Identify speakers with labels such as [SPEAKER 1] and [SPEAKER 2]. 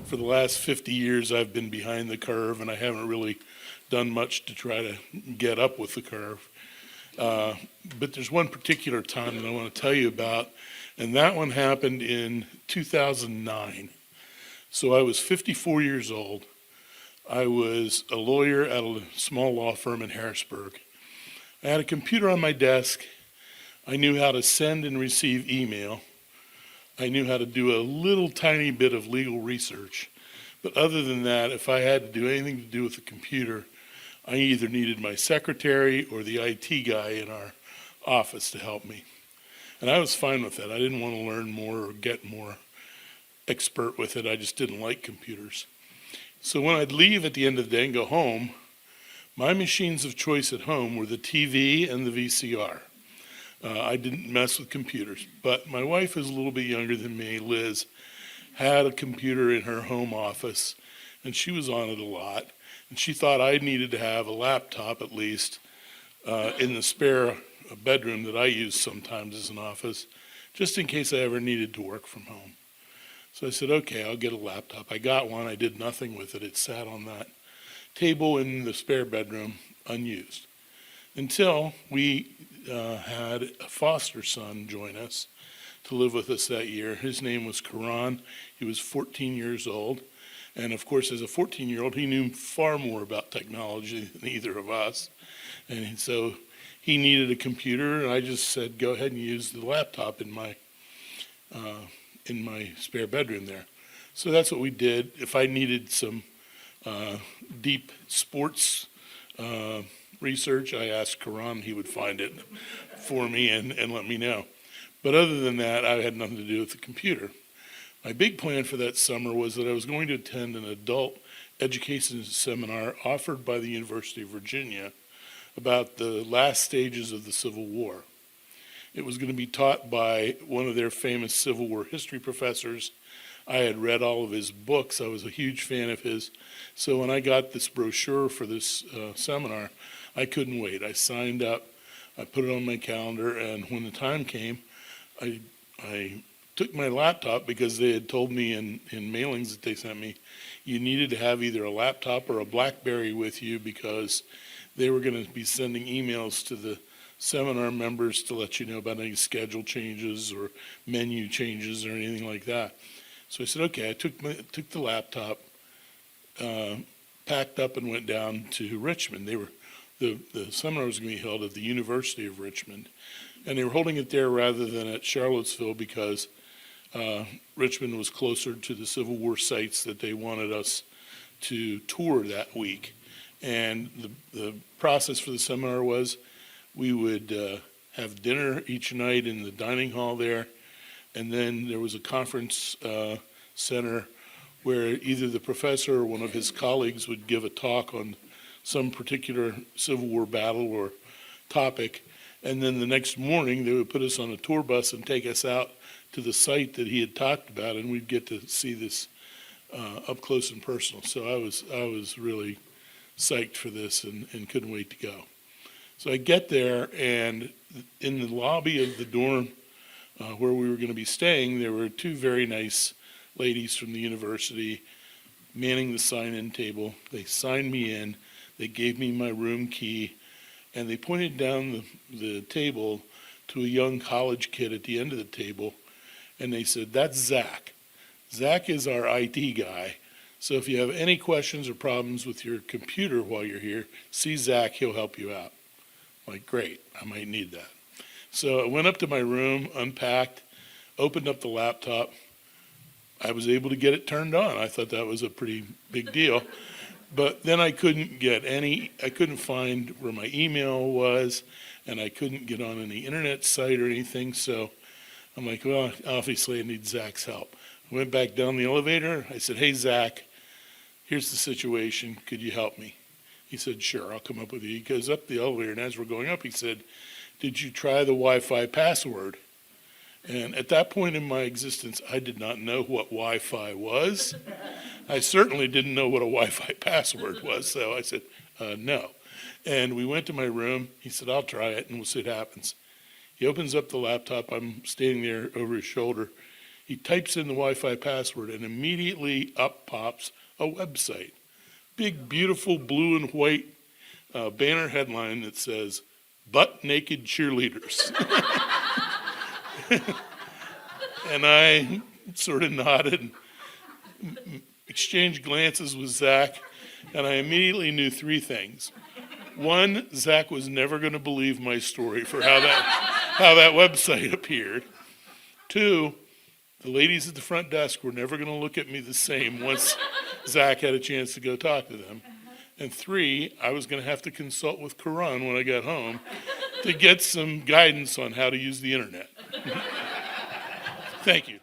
[SPEAKER 1] for the last 50 years, I've been behind the curve, and I haven't really done much to try to get up with the curve. Uh, but there's one particular time that I want to tell you about, and that one happened in 2009. So I was 54 years old. I was a lawyer at a small law firm in Harrisburg. I had a computer on my desk. I knew how to send and receive email. I knew how to do a little tiny bit of legal research. But other than that, if I had to do anything to do with the computer, I either needed my secretary or the IT guy in our office to help me. And I was fine with that. I didn't want to learn more or get more expert with it. I just didn't like computers. So when I'd leave at the end of the day and go home, my machines of choice at home were the TV and the VCR. I didn't mess with computers, but my wife, who's a little bit younger than me, Liz, had a computer in her home office, and she was on it a lot. And she thought I needed to have a laptop at least in the spare bedroom that I use sometimes as an office, just in case I ever needed to work from home. So I said, okay, I'll get a laptop. I got one. I did nothing with it. It sat on that table in the spare bedroom unused until we had a foster son join us to live with us that year. His name was Karan. He was 14 years old. And of course, as a 14-year-old, he knew far more about technology than either of us. And so he needed a computer, and I just said, go ahead and use the laptop in my spare bedroom there. So that's what we did. If I needed some deep sports research, I asked Karan. He would find it for me and let me know. But other than that, I had nothing to do with the computer. My big plan for that summer was that I was going to attend an adult education seminar offered by the University of Virginia about the last stages of the Civil War. It was going to be taught by one of their famous Civil War history professors. I had read all of his books. I was a huge fan of his. So when I got this brochure for this seminar, I couldn't wait. I signed up. I put it on my calendar, and when the time came, I took my laptop because they had told me in mailings that they sent me, you needed to have either a laptop or a BlackBerry with you because they were going to be sending emails to the seminar members to let you know about any schedule changes or menu changes or anything like that. So I said, okay, I took the laptop, packed up and went down to Richmond. The seminar was going to be held at the University of Richmond, and they were holding it there rather than at Charlottesville because Richmond was closer to the Civil War sites that they wanted us to tour that week. And the process for the seminar was we would have dinner each night in the dining hall there, and then there was a conference center where either the professor or one of his colleagues would give a talk on some particular Civil War battle or topic, and then the next morning they would put us on a tour bus and take us out to the site that he had talked about, and we'd get to see this up close and personal. So I was really psyched for this and couldn't wait to go. So I get there, and in the lobby of the dorm where we were going to be staying, there were two very nice ladies from the university manning the sign-in table. They signed me in. They gave me my room key, and they pointed down the table to a young college kid at the end of the table, and they said, that's Zach. Zach is our IT guy. So if you have any questions or problems with your computer while you're here, see Zach, he'll help you out. I'm like, great, I might need that. So I went up to my room, unpacked, opened up the laptop. I was able to get it turned on. I thought that was a pretty big deal. But then I couldn't find where my email was, and I couldn't get on any internet site or anything. So I'm like, well, obviously I need Zach's help. I went back down the elevator. I said, hey, Zach, here's the situation. Could you help me? He said, sure, I'll come up with you. He goes up the elevator, and as we're going up, he said, did you try the Wi-Fi password? And at that point in my existence, I did not know what Wi-Fi was. I certainly didn't know what a Wi-Fi password was, so I said, no. And we went to my room. He said, I'll try it, and we'll see what happens. He opens up the laptop. I'm standing there over his shoulder. He types in the Wi-Fi password and immediately up pops a website. Big, beautiful blue and white banner headline that says, "Butt Naked Cheerleaders." And I sort of nodded, exchanged glances with Zach, and I immediately knew three things. One, Zach was never going to believe my story for how that website appeared. Two, the ladies at the front desk were never going to look at me the same once Zach had a chance to go talk to them. And three, I was going to have to consult with Karan when I got home to get some guidance on how to use the internet. Thank you.